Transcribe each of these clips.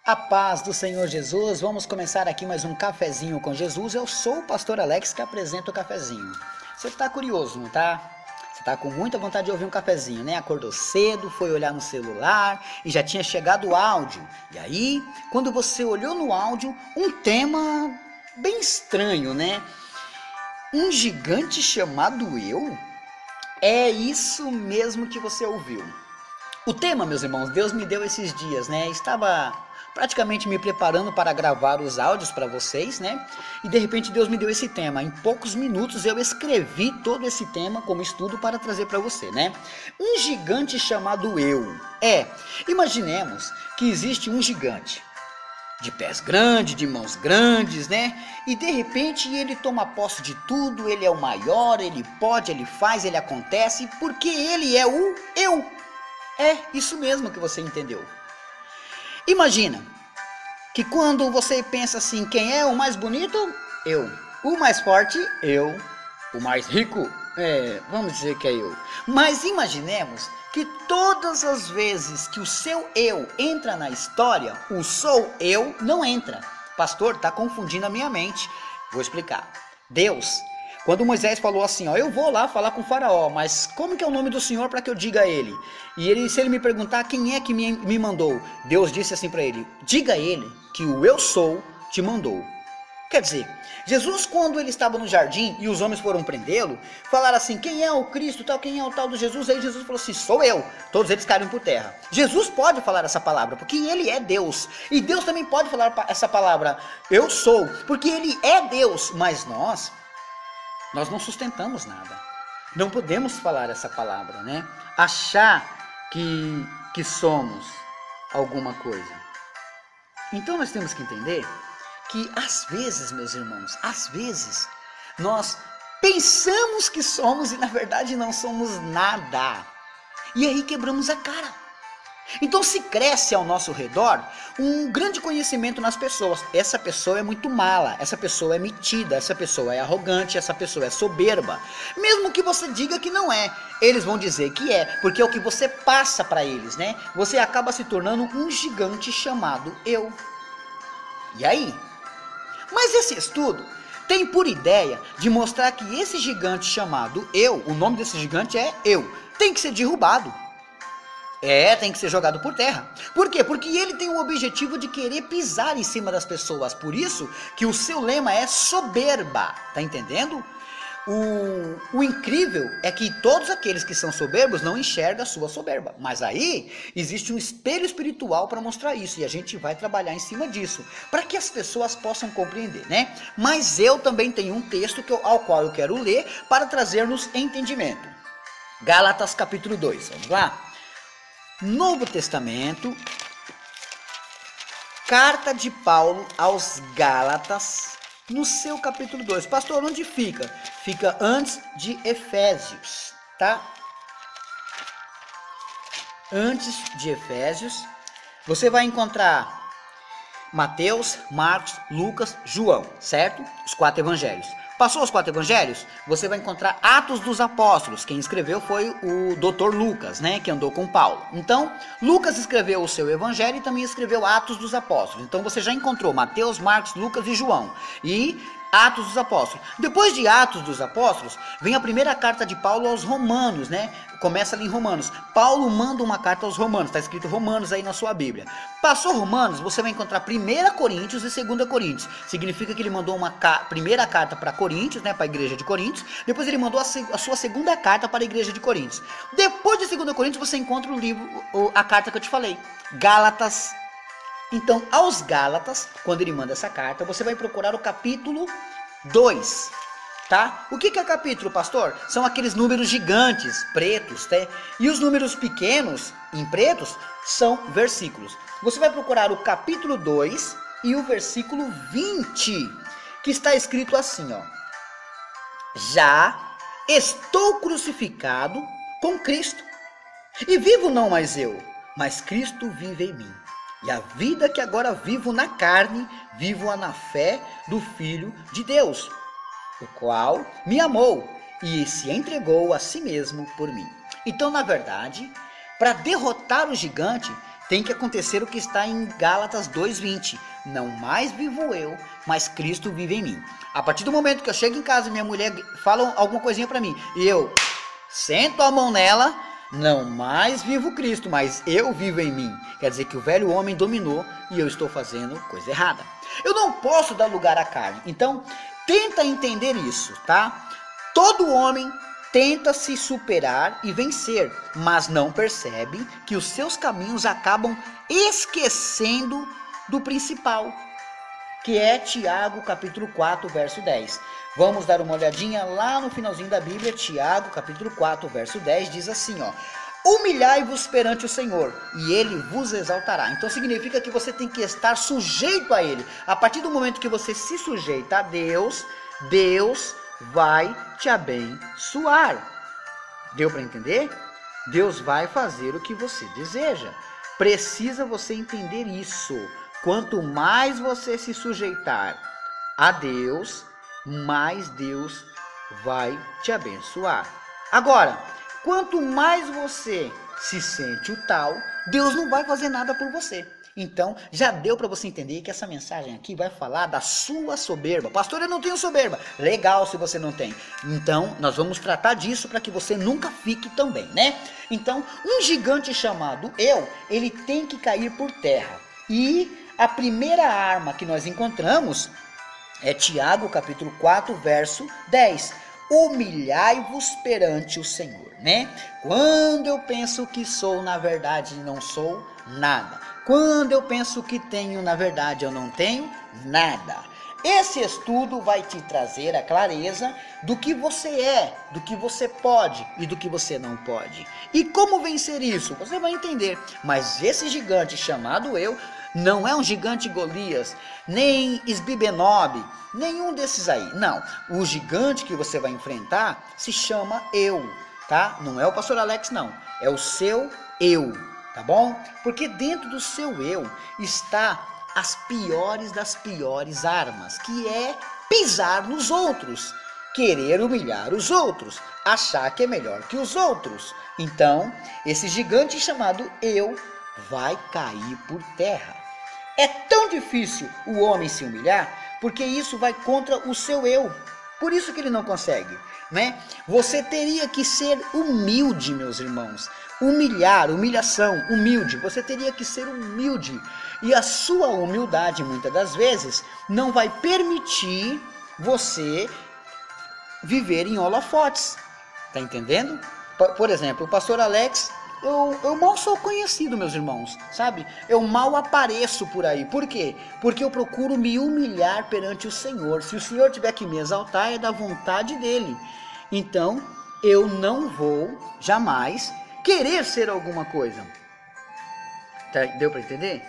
A paz do Senhor Jesus, vamos começar aqui mais um cafezinho com Jesus. Eu sou o pastor Alex que apresenta o cafezinho. Você está curioso, não tá? Você está com muita vontade de ouvir um cafezinho, né? Acordou cedo, foi olhar no celular e já tinha chegado o áudio. E aí, quando você olhou no áudio, um tema bem estranho, né? Um gigante chamado eu? É isso mesmo que você ouviu. O tema, meus irmãos, Deus me deu esses dias, né? Estava praticamente me preparando para gravar os áudios para vocês, né? E de repente Deus me deu esse tema. Em poucos minutos eu escrevi todo esse tema como estudo para trazer para você, né? Um gigante chamado eu. Imaginemos que existe um gigante de pés grandes, de mãos grandes, né? E de repente ele toma posse de tudo, ele é o maior, ele pode, ele faz, ele acontece, porque ele é o eu. É isso mesmo que você entendeu. Imagina que quando você pensa assim, quem é o mais bonito? Eu. O mais forte? Eu. O mais rico? Vamos dizer que é eu. Mas imaginemos que todas as vezes que o seu eu entra na história, o sou eu não entra. Pastor, está confundindo a minha mente. Vou explicar. Deus, quando Moisés falou assim, eu vou lá falar com o faraó, mas como que é o nome do Senhor para que eu diga a ele? E se ele me perguntar quem é que me mandou, Deus disse assim para ele, diga a ele que o eu sou te mandou. Quer dizer, Jesus quando ele estava no jardim e os homens foram prendê-lo, falaram assim, quem é o Cristo, tal, quem é o tal do Jesus? Aí Jesus falou assim, sou eu. Todos eles caíram por terra. Jesus pode falar essa palavra, porque ele é Deus. E Deus também pode falar essa palavra, eu sou, porque ele é Deus. Mas nós não sustentamos nada. Não podemos falar essa palavra, né? Achar que somos alguma coisa. Então nós temos que entender que às vezes, meus irmãos, às vezes nós pensamos que somos e na verdade não somos nada. E aí quebramos a cara. Então se cresce ao nosso redor um grande conhecimento nas pessoas. Essa pessoa é muito mala, essa pessoa é metida, essa pessoa é arrogante, essa pessoa é soberba. Mesmo que você diga que não é, eles vão dizer que é, porque é o que você passa para eles, né? Você acaba se tornando um gigante chamado eu. E aí? Mas esse estudo tem por ideia de mostrar que esse gigante chamado eu, o nome desse gigante é eu, tem que ser derrubado. Tem que ser jogado por terra. Por quê? Porque ele tem o objetivo de querer pisar em cima das pessoas. Por isso que o seu lema é soberba. Tá entendendo? O incrível é que todos aqueles que são soberbos não enxergam a sua soberba. Mas aí existe um espelho espiritual para mostrar isso. E a gente vai trabalhar em cima disso. Para que as pessoas possam compreender, né? Mas eu também tenho um texto ao qual eu quero ler para trazer-nos entendimento. Gálatas capítulo 2. Vamos lá? Novo Testamento, carta de Paulo aos Gálatas, no seu capítulo 2. Pastor, onde fica? Fica antes de Efésios, tá? Antes de Efésios, você vai encontrar Mateus, Marcos, Lucas, João, certo? Os 4 evangelhos. Passou os 4 evangelhos? Você vai encontrar Atos dos Apóstolos. Quem escreveu foi o Dr. Lucas, né? Que andou com Paulo. Então, Lucas escreveu o seu evangelho e também escreveu Atos dos Apóstolos. Então, você já encontrou Mateus, Marcos, Lucas e João. E Atos dos Apóstolos. Depois de Atos dos Apóstolos, vem a primeira carta de Paulo aos Romanos, né? Começa ali em Romanos. Paulo manda uma carta aos Romanos. Está escrito Romanos aí na sua Bíblia. Passou Romanos, você vai encontrar 1 Coríntios e 2 Coríntios. Significa que ele mandou uma primeira carta para Coríntios, né? Para a igreja de Coríntios. Depois ele mandou a sua segunda carta para a igreja de Coríntios. Depois de 2 Coríntios, você encontra o livro, a carta que eu te falei. Gálatas. Então, aos Gálatas, quando ele manda essa carta, você vai procurar o capítulo 2, tá? O que é capítulo, pastor? São aqueles números gigantes, pretos, tá? E os números pequenos, em pretos, são versículos. Você vai procurar o capítulo 2 e o versículo 20, que está escrito assim, ó. Já estou crucificado com Cristo, e vivo não mais eu, mas Cristo vive em mim. E a vida que agora vivo na carne, vivo-a na fé do Filho de Deus, o qual me amou e se entregou a si mesmo por mim. Então, na verdade, para derrotar o gigante, tem que acontecer o que está em Gálatas 2:20. Não mais vivo eu, mas Cristo vive em mim. A partir do momento que eu chego em casa e minha mulher fala alguma coisinha para mim, e eu sento a mão nela, não mais vivo Cristo, mas eu vivo em mim. Quer dizer que o velho homem dominou e eu estou fazendo coisa errada. Eu não posso dar lugar à carne. Então, tenta entender isso, tá? Todo homem tenta se superar e vencer, mas não percebe que os seus caminhos acabam esquecendo do principal, que é Tiago capítulo 4, verso 10. Vamos dar uma olhadinha lá no finalzinho da Bíblia. Tiago capítulo 4, verso 10 diz assim, ó: humilhai-vos perante o Senhor, e Ele vos exaltará. Então significa que você tem que estar sujeito a Ele. A partir do momento que você se sujeita a Deus, Deus vai te abençoar. Deu para entender? Deus vai fazer o que você deseja. Precisa você entender isso. Quanto mais você se sujeitar a Deus, mais Deus vai te abençoar. Agora, quanto mais você se sente o tal, Deus não vai fazer nada por você. Então, já deu para você entender que essa mensagem aqui vai falar da sua soberba. Pastor, eu não tenho soberba. Legal se você não tem. Então, nós vamos tratar disso para que você nunca fique também, né? Então, um gigante chamado eu, ele tem que cair por terra. E a primeira arma que nós encontramos é Tiago capítulo 4, verso 10. Humilhai-vos perante o Senhor, né? Quando eu penso que sou, na verdade, não sou nada. Quando eu penso que tenho, na verdade, eu não tenho nada. Esse estudo vai te trazer a clareza do que você é, do que você pode e do que você não pode. E como vencer isso? Você vai entender. Mas esse gigante chamado eu não é um gigante Golias, nem Esbibenob, nenhum desses aí. Não, o gigante que você vai enfrentar se chama eu, tá? Não é o pastor Alex, não. É o seu eu, tá bom? Porque dentro do seu eu está as piores das piores armas, que é pisar nos outros, querer humilhar os outros, achar que é melhor que os outros. Então, esse gigante chamado eu vai cair por terra. É tão difícil o homem se humilhar, porque isso vai contra o seu eu. Por isso que ele não consegue, né? Você teria que ser humilde, meus irmãos. Humilhar, humilhação, humilde. Você teria que ser humilde. E a sua humildade, muitas das vezes, não vai permitir você viver em holofotes. Tá entendendo? Por exemplo, o pastor Alex, eu mal sou conhecido, meus irmãos, sabe? Eu mal apareço por aí. Por quê? Porque eu procuro me humilhar perante o Senhor. Se o Senhor tiver que me exaltar, é da vontade dele. Então, eu não vou jamais querer ser alguma coisa. Tá? Deu para entender?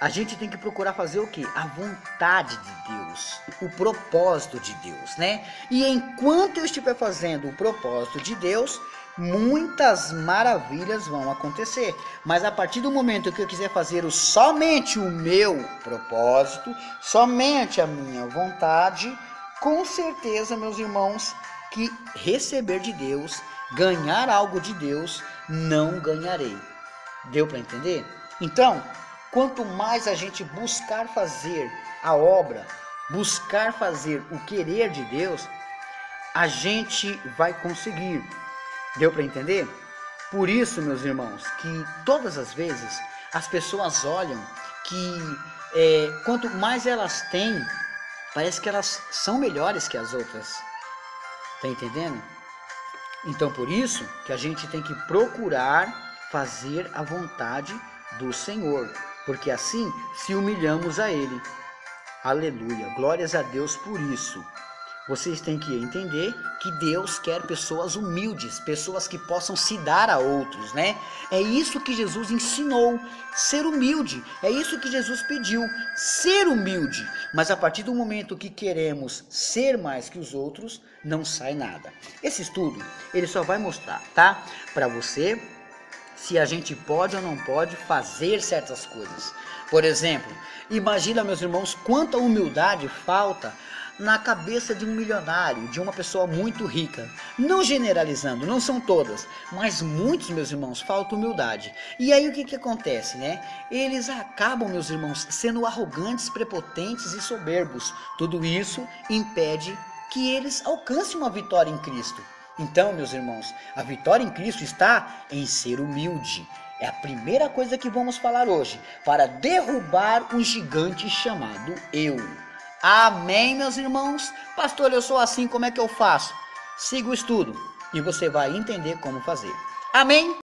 A gente tem que procurar fazer o quê? A vontade de Deus, o propósito de Deus, né? E enquanto eu estiver fazendo o propósito de Deus, muitas maravilhas vão acontecer. Mas a partir do momento que eu quiser fazer somente o meu propósito, somente a minha vontade, com certeza, meus irmãos, que receber de Deus, ganhar algo de Deus, não ganharei. Deu para entender? Então, quanto mais a gente buscar fazer a obra, buscar fazer o querer de Deus, a gente vai conseguir. Deu para entender? Por isso, meus irmãos, que todas as vezes as pessoas olham que quanto mais elas têm, parece que elas são melhores que as outras. Tá entendendo? Então, por isso que a gente tem que procurar fazer a vontade do Senhor, porque assim se humilhamos a Ele. Aleluia, glórias a Deus por isso. Vocês têm que entender que Deus quer pessoas humildes, pessoas que possam se dar a outros, né? É isso que Jesus ensinou, ser humilde. É isso que Jesus pediu, ser humilde. Mas a partir do momento que queremos ser mais que os outros, não sai nada. Esse estudo, ele só vai mostrar, tá? Para você, se a gente pode ou não pode fazer certas coisas. Por exemplo, imagina, meus irmãos, quanta humildade falta na cabeça de um milionário, de uma pessoa muito rica. Não generalizando, não são todas, mas muitos, meus irmãos, falta humildade. E aí o que acontece, né? Eles acabam, meus irmãos, sendo arrogantes, prepotentes e soberbos. Tudo isso impede que eles alcancem uma vitória em Cristo. Então, meus irmãos, a vitória em Cristo está em ser humilde. É a primeira coisa que vamos falar hoje, para derrubar um gigante chamado eu. Amém, meus irmãos? Pastor, eu sou assim, como é que eu faço? Siga o estudo e você vai entender como fazer. Amém?